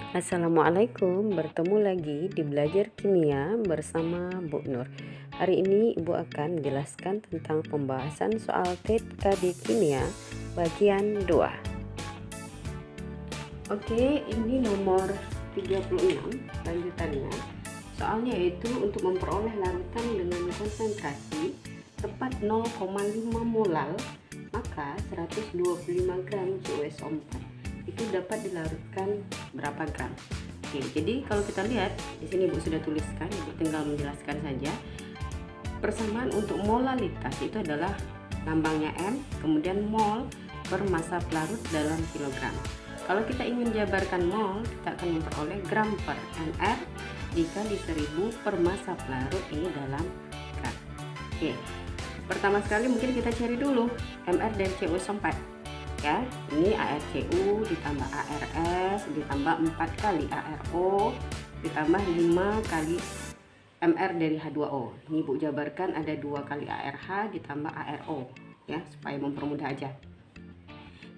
Assalamualaikum, bertemu lagi di Belajar Kimia bersama Bu Nur. Hari ini Ibu akan menjelaskan tentang pembahasan soal TKD Kimia bagian 2. Oke, ini nomor 36 lanjutannya. Soalnya yaitu untuk memperoleh larutan dengan konsentrasi tepat 0,5 molal, maka 125 gram CuSO4 itu dapat dilarutkan berapa gram. Oke, jadi kalau kita lihat di sini Ibu sudah tuliskan, Ibu tinggal menjelaskan saja. Persamaan untuk molalitas itu adalah lambangnya M, kemudian mol per massa pelarut dalam kilogram. Kalau kita ingin jabarkan mol, kita akan memperoleh gram per mr dikali 1000 per massa pelarut ini dalam gram. Oke, pertama sekali mungkin kita cari dulu mr dan CuSO4. Ya, ini ArCu ditambah ArS ditambah 4 kali ArO ditambah 5 kali Mr dari H2O. Ini Ibu jabarkan ada 2 kali ArH ditambah ArO ya, supaya mempermudah aja.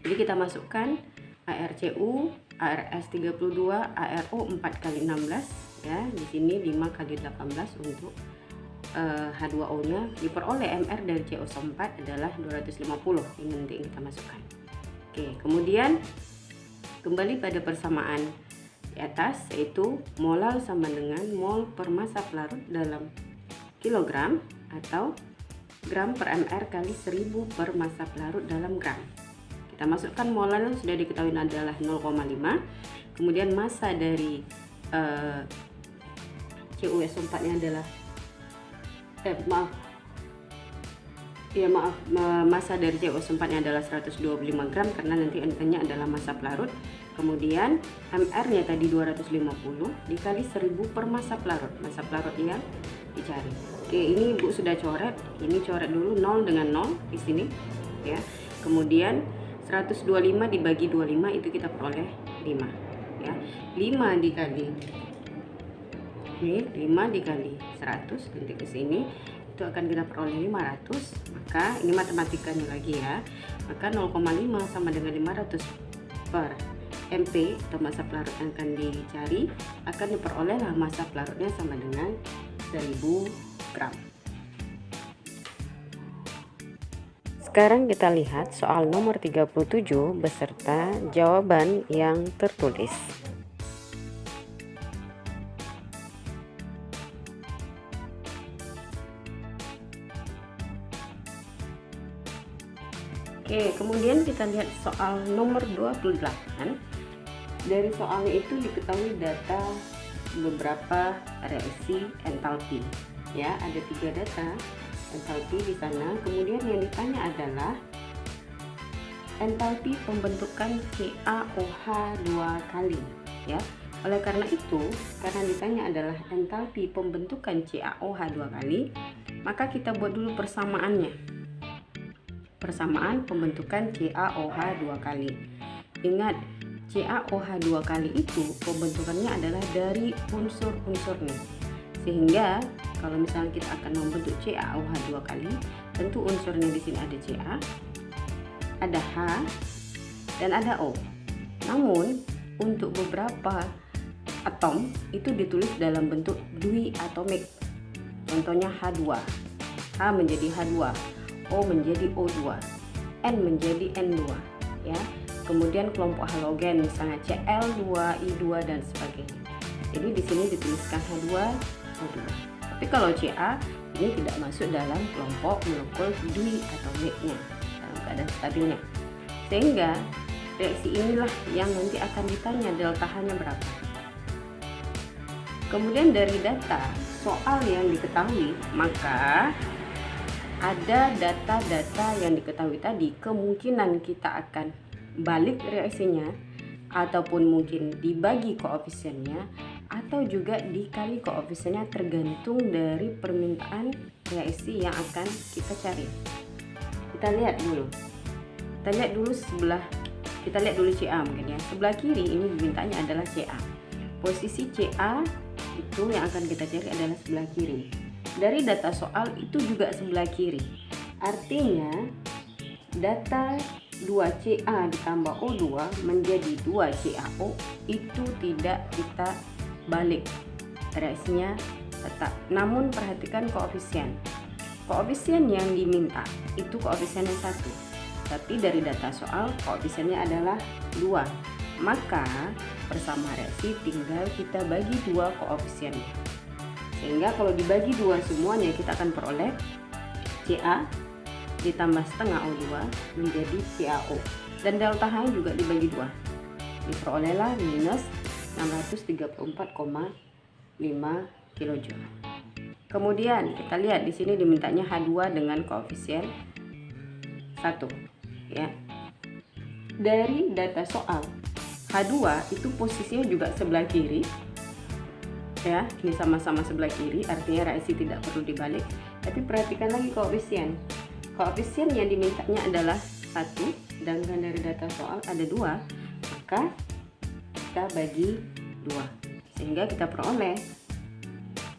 Jadi kita masukkan ArCu, ArS 32, ArO 4 kali 16 ya. Di sini 5 kali 18 untuk H2O nya. Diperoleh Mr dari CuSO4 adalah 250. Ini nanti yang kita masukkan. Oke, kemudian kembali pada persamaan di atas, yaitu molal sama dengan mol per massa pelarut dalam kilogram atau gram per mr kali 1000 per massa pelarut dalam gram. Kita masukkan molal sudah diketahui adalah 0,5. Kemudian massa dari CuSO4 nya adalah massa dari CuSO4 nya adalah 125 gram karena nanti N-nya adalah massa pelarut. Kemudian Mr nya tadi 250 dikali 1000 per massa pelarut yang dicari. Oke, ini Ibu sudah coret. Ini coret dulu 0 dengan 0 di sini ya. Kemudian 125 dibagi 25 itu kita peroleh 5 ya. 5 dikali ini 5 dikali 100 nanti ke sini itu akan kita peroleh 500. Maka ini matematikanya lagi ya, maka 0,5 sama dengan 500 per mp atau massa pelarut yang akan dicari, akan diperolehlah massa pelarutnya sama dengan 1000 gram. Sekarang kita lihat soal nomor 37 beserta jawaban yang tertulis. Oke, kemudian kita lihat soal nomor 28. Dari soalnya itu diketahui data beberapa reaksi entalpi. Ya, ada 3 data entalpi di sana. Kemudian yang ditanya adalah entalpi pembentukan CaOH 2 kali. Ya, oleh karena itu, karena ditanya adalah entalpi pembentukan CaOH 2 kali, maka kita buat dulu persamaannya. Persamaan pembentukan CaOH 2 kali. Ingat, CaOH 2 kali itu pembentukannya adalah dari unsur-unsurnya. Sehingga kalau misalnya kita akan membentuk CaOH 2 kali, tentu unsurnya di sini ada Ca, ada H, dan ada O. Namun untuk beberapa atom itu ditulis dalam bentuk dwi-atomik. Contohnya H2. H menjadi H2. O menjadi O2, N menjadi N2 ya. Kemudian kelompok halogen misalnya Cl2, I2 dan sebagainya. Jadi di sini dituliskan H2, O2. Tapi kalau Ca ini tidak masuk dalam kelompok molekul dwi-atomiknya dalam keadaan stabilnya. Sehingga reaksi inilah yang nanti akan ditanya delta H-nya berapa. Kemudian dari data soal yang diketahui, maka ada data-data yang diketahui tadi, kemungkinan kita akan balik reaksinya ataupun mungkin dibagi koefisiennya atau juga dikali koefisiennya, tergantung dari permintaan reaksi yang akan kita cari. Kita lihat dulu Ca mungkin ya. Sebelah kiri ini dimintanya adalah Ca. Posisi Ca itu yang akan kita cari adalah sebelah kiri. Dari data soal itu juga sebelah kiri. Artinya data 2Ca ditambah O2 menjadi 2CaO, itu tidak kita balik, reaksinya tetap. Namun perhatikan koefisien. Koefisien yang diminta itu koefisiennya 1, tapi dari data soal koefisiennya adalah 2. Maka bersama reaksi tinggal kita bagi 2 koefisiennya. Sehingga kalau dibagi 2 semuanya kita akan peroleh Ca ditambah setengah O2 menjadi CaO, dan delta H juga dibagi 2, diperolehlah minus 634,5 kJ. Kemudian kita lihat di sini dimintanya H2 dengan koefisien 1 ya. Dari data soal H2 itu posisinya juga sebelah kiri ya, ini sama-sama sebelah kiri, artinya reaksi tidak perlu dibalik. Tapi perhatikan lagi koefisien. Koefisien yang dimintanya adalah 1, sedangkan dari data soal ada 2, maka kita bagi 2 sehingga kita peroleh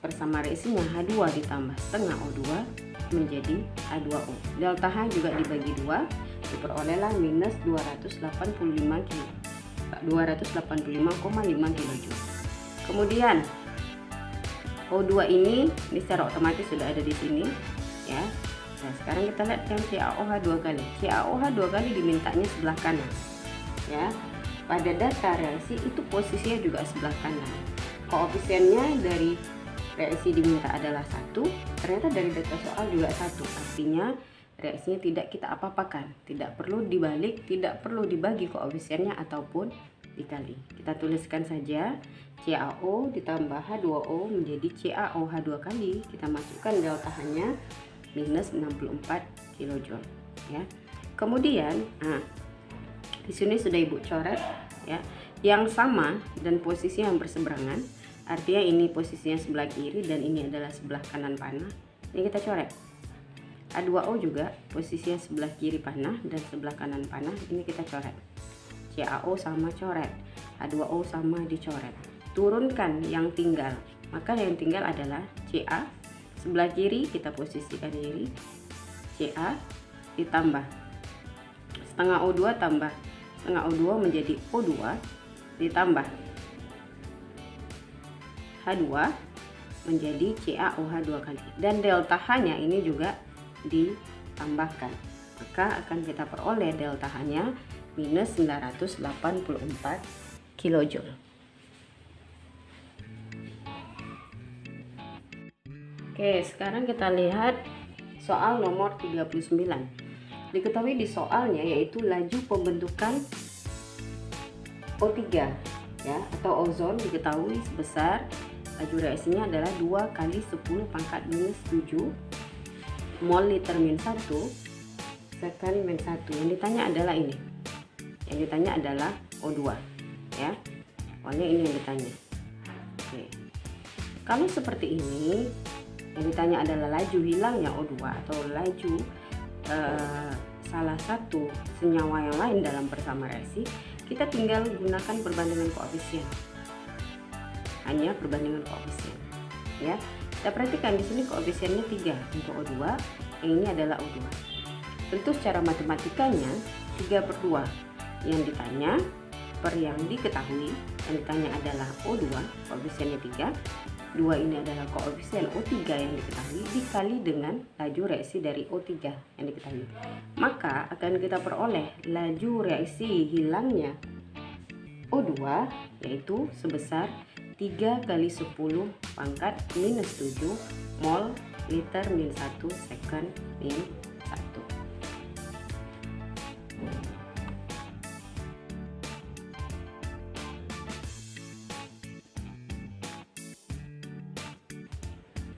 bersama reaksinya H2 ditambah setengah O2 menjadi H2O. Delta H juga dibagi 2, diperolehlah minus 285,5 kJ. Kemudian O2 ini secara otomatis sudah ada di sini ya. Nah, sekarang kita lihat yang CaOH 2 kali. CaOH 2 kali dimintanya sebelah kanan. Ya. Pada data reaksi itu posisinya juga sebelah kanan. Koefisiennya dari reaksi diminta adalah 1, ternyata dari data soal juga 1. Artinya reaksinya tidak kita apa-apakan, tidak perlu dibalik, tidak perlu dibagi koefisiennya ataupun dikali. Kita tuliskan saja CaO ditambah H2O menjadi CaOH 2 kali. Kita masukkan delta H-nya minus 64 kJ ya. Kemudian di sini sudah Ibu coret ya, yang sama dan posisi yang berseberangan, artinya ini posisinya sebelah kiri dan ini adalah sebelah kanan panah. Ini kita coret. H2O juga posisinya sebelah kiri panah dan sebelah kanan panah, ini kita coret. CaO sama coret, H2O sama dicoret. Turunkan yang tinggal, maka yang tinggal adalah Ca sebelah kiri, kita posisikan kiri, Ca ditambah setengah O2 tambah setengah O2 menjadi O2 ditambah H2 menjadi CaOH 2 kali, dan delta H-nya ini juga ditambahkan, maka akan kita peroleh delta H-nya minus 984 kJ. Oke, sekarang kita lihat soal nomor 39. Diketahui di soalnya yaitu laju pembentukan O3 ya, atau ozon diketahui sebesar, laju reaksinya adalah 2 kali 10 pangkat minus 7 mol liter min 1 second min 1. Yang ditanya adalah ini. Yang ditanya adalah O2 ya. Soalnya ini yang ditanya. Oke. Kalau seperti ini, yang ditanya adalah laju hilangnya O2 atau laju salah satu senyawa yang lain dalam bersama reaksi, kita tinggal gunakan perbandingan koefisien. Hanya perbandingan koefisien ya. Kita perhatikan di sini koefisiennya 3 untuk O2, yang ini adalah O2. Tentu secara matematikanya 3/2 yang ditanya per yang diketahui. Yang ditanya adalah O2, koefisiennya 3. 2 ini adalah koefisien O3 yang diketahui dikali dengan laju reaksi dari O3 yang diketahui. Maka akan kita peroleh laju reaksi hilangnya O2 yaitu sebesar 3 kali 10 pangkat minus 7 mol liter min 1 second min 1.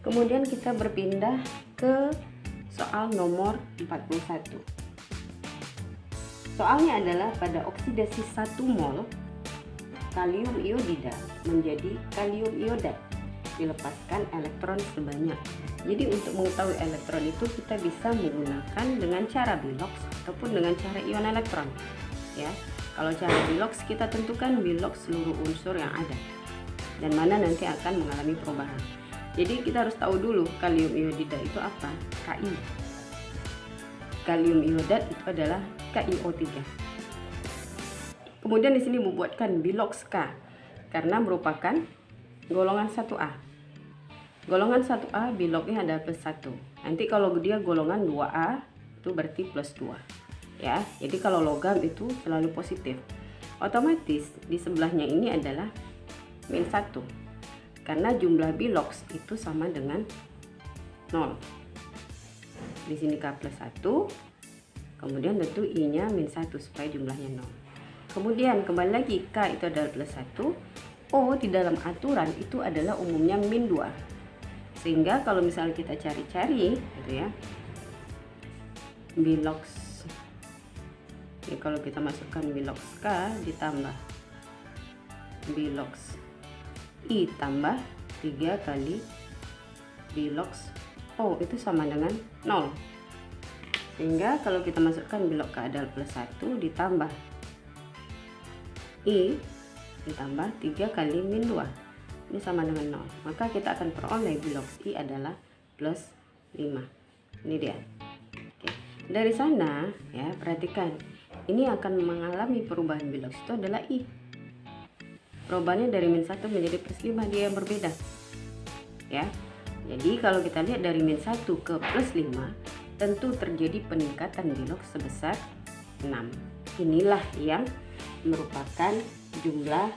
Kemudian kita berpindah ke soal nomor 41. Soalnya adalah pada oksidasi 1 mol kalium iodida menjadi kalium iodat, dilepaskan elektron sebanyak. Jadi untuk mengetahui elektron itu kita bisa menggunakan dengan cara bilox ataupun dengan cara ion elektron ya. Kalau cara bilox kita tentukan bilox seluruh unsur yang ada dan mana nanti akan mengalami perubahan. Jadi kita harus tahu dulu kalium iodida itu apa, Ki. Kalium iodat itu adalah KiO3. Kemudian di sini membuatkan Bilox K karena merupakan golongan 1A. Golongan 1A Biloknya ada plus 1. Nanti kalau dia golongan 2A itu berarti plus 2. Ya, jadi kalau logam itu selalu positif. Otomatis di sebelahnya ini adalah min 1. Karena jumlah Bilox itu sama dengan 0. Di sini K plus 1. Kemudian tentu I-nya min 1 supaya jumlahnya 0. Kemudian kembali lagi K itu adalah plus 1. O di dalam aturan itu adalah umumnya min 2. Sehingga kalau misalnya kita cari-cari gitu ya, Bilox, ya kalau kita masukkan Bilox K ditambah Bilox I tambah 3 kali Bilox O itu sama dengan 0. Sehingga kalau kita masukkan Bilox K adalah plus 1 ditambah I ditambah 3 kali min 2 ini sama dengan 0, maka kita akan peroleh Bilox I adalah plus 5. Ini dia. Oke. Dari sana ya, perhatikan ini akan mengalami perubahan Bilox itu adalah I. Perubahannya dari min 1 menjadi plus 5, dia yang berbeda ya. Jadi kalau kita lihat dari min 1 ke plus 5 tentu terjadi peningkatan Bilox sebesar 6. Inilah yang merupakan jumlah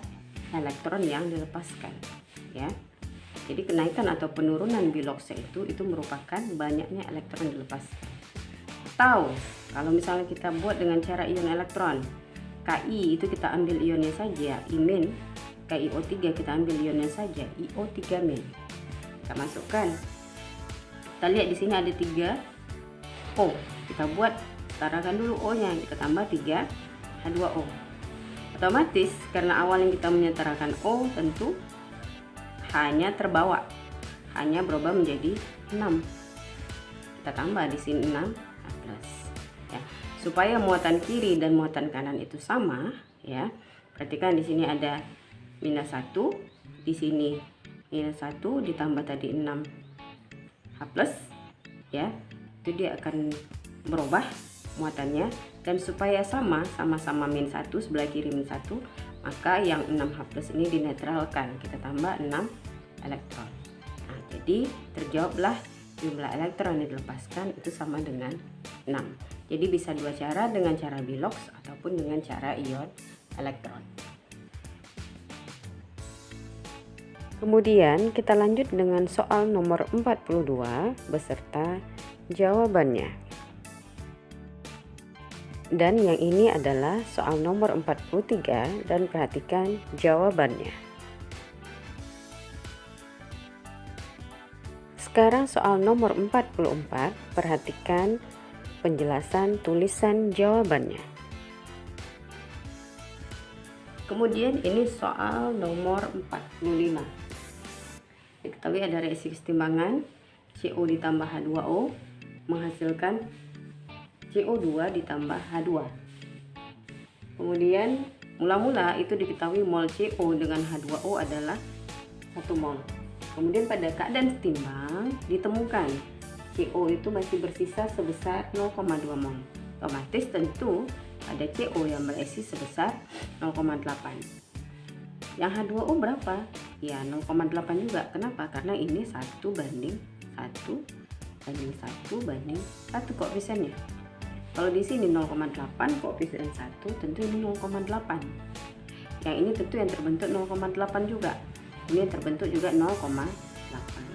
elektron yang dilepaskan ya. Jadi kenaikan atau penurunan Bilox itu merupakan banyaknya elektron dilepaskan. Atau kalau misalnya kita buat dengan cara ion elektron, Ki itu kita ambil ionnya saja, I-, KiO3 kita ambil ionnya saja, IO3-. Kita masukkan. Kita lihat di sini ada 3 O. Kita buat, setarakan dulu O-nya, kita tambah 3 H2O. Otomatis karena awal yang kita menyetarakan O, tentu hanya terbawa, hanya berubah menjadi 6. Kita tambah di sini 6 plus ya, supaya muatan kiri dan muatan kanan itu sama ya. Perhatikan di sini ada minus 1, di sini minus 1 ditambah tadi 6 H plus ya, itu dia akan berubah muatannya. Dan supaya sama-sama min 1, sebelah kiri min 1, maka yang 6H plus ini dinetralkan, kita tambah 6 elektron. Nah, jadi terjawablah jumlah elektron yang dilepaskan itu sama dengan 6. Jadi bisa dua cara, dengan cara Bilox ataupun dengan cara ion elektron. Kemudian kita lanjut dengan soal nomor 42 beserta jawabannya. Dan yang ini adalah soal nomor 43 dan perhatikan jawabannya. Sekarang soal nomor 44, perhatikan penjelasan tulisan jawabannya. Kemudian ini soal nomor 45. Diketahui ada reaksi kesetimbangan CO ditambah H2O menghasilkan CO2 ditambah H2. Kemudian mula-mula itu diketahui mol CO dengan H2O adalah 1 mol. Kemudian pada keadaan setimbang ditemukan CO itu masih bersisa sebesar 0,2 mol. Otomatis tentu ada CO yang bereaksi sebesar 0,8. Yang H2O berapa? Ya 0,8 juga. Kenapa? Karena ini 1 banding 1 banding 1 banding 1 koefisiennya. Kalau di sini 0,8 koefisien 1, tentu ini 0,8. Yang ini tentu yang terbentuk 0,8 juga. Ini yang terbentuk juga 0,8.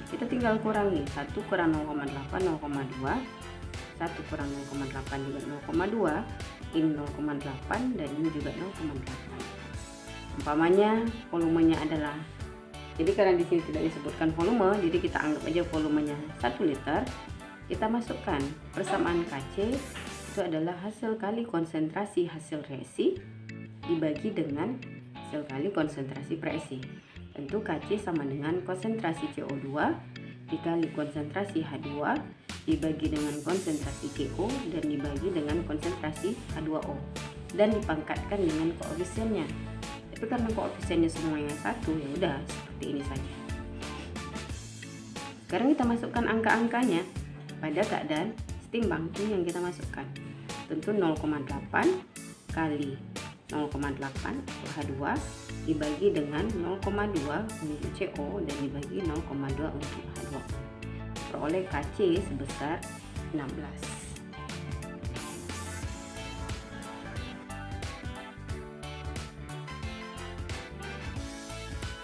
Kita tinggal kurangi. 1 kurang 0,8 0,2. 1 kurang 0,8 juga 0,2. Ini 0,8 dan ini juga 0,8. Umpamanya volumenya adalah, jadi karena di sini tidak disebutkan volume, jadi kita anggap aja volumenya 1 liter. Kita masukkan persamaan Kc itu adalah hasil kali konsentrasi hasil reaksi dibagi dengan hasil kali konsentrasi reaksi. Tentu Kc sama dengan konsentrasi CO2 dikali konsentrasi H2 dibagi dengan konsentrasi CO dan dibagi dengan konsentrasi H2O dan dipangkatkan dengan koefisiennya. Tapi karena koefisiennya semuanya 1, ya udah seperti ini saja. Sekarang kita masukkan angka-angkanya pada keadaan setimbang, ini yang kita masukkan. tentu 0,8 kali 0,8 atau H2 dibagi dengan 0,2 untuk CO dan dibagi 0,2 untuk H2O. Peroleh Kc sebesar 16.